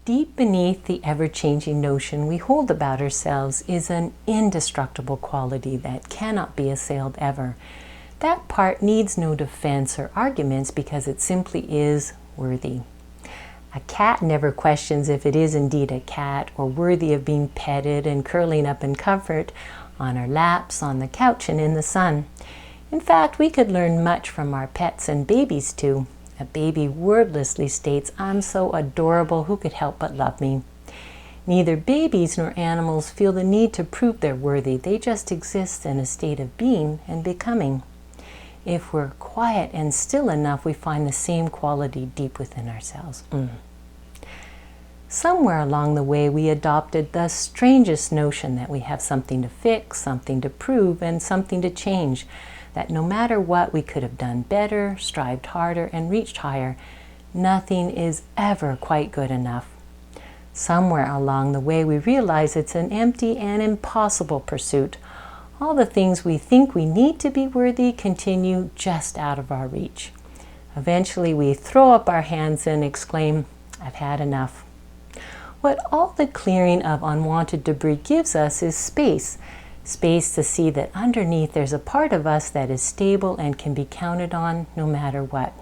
Deep beneath the ever-changing notion we hold about ourselves is an indestructible quality that cannot be assailed ever. That part needs no defense or arguments because it simply is worthy. A cat never questions if it is indeed a cat or worthy of being petted and curling up in comfort on our laps, on the couch, and in the sun. In fact, we could learn much from our pets and babies too. A baby wordlessly states, "I'm so adorable, who could help but love me?" Neither babies nor animals feel the need to prove they're worthy. They just exist in a state of being and becoming. If we're quiet and still enough, we find the same quality deep within ourselves. Somewhere along the way, we adopted the strangest notion that we have something to fix, something to prove, and something to change. That no matter what, we could have done better, strived harder, and reached higher. Nothing is ever quite good enough. Somewhere along the way, we realize it's an empty and impossible pursuit. All the things we think we need to be worthy continue just out of our reach. Eventually, we throw up our hands and exclaim, "I've had enough." What all the clearing of unwanted debris gives us is space. Space to see that underneath there's a part of us that is stable and can be counted on no matter what.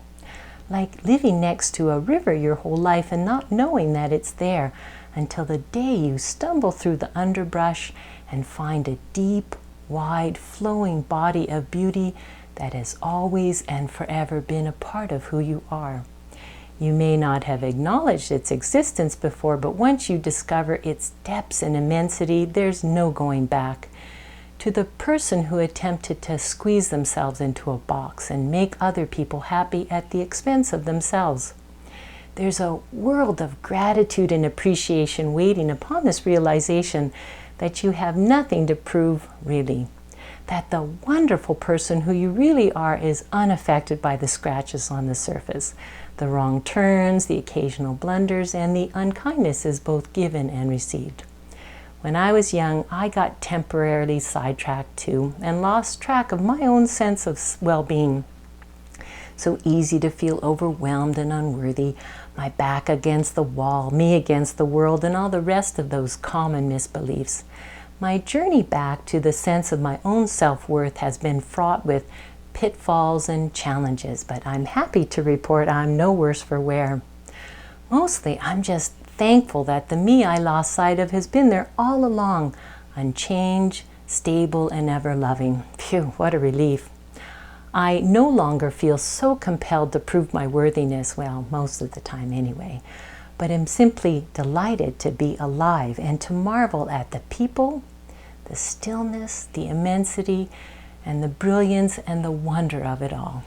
Like living next to a river your whole life and not knowing that it's there until the day you stumble through the underbrush and find a deep, wide, flowing body of beauty that has always and forever been a part of who you are. You may not have acknowledged its existence before, but once you discover its depths and immensity, there's no going back. To the person who attempted to squeeze themselves into a box and make other people happy at the expense of themselves, there's a world of gratitude and appreciation waiting upon this realization that you have nothing to prove, really. That the wonderful person who you really are is unaffected by the scratches on the surface. The wrong turns, the occasional blunders, and the unkindness is both given and received. When I was young, I got temporarily sidetracked too and lost track of my own sense of well-being. So easy to feel overwhelmed and unworthy, my back against the wall, me against the world, and all the rest of those common misbeliefs. My journey back to the sense of my own self-worth has been fraught with pitfalls and challenges, but I'm happy to report I'm no worse for wear. Mostly, I'm just thankful that the me I lost sight of has been there all along, unchanged, stable, and ever loving. Phew, what a relief. I no longer feel so compelled to prove my worthiness, well, most of the time anyway, but am simply delighted to be alive and to marvel at the people, the stillness, the immensity, and the brilliance and the wonder of it all.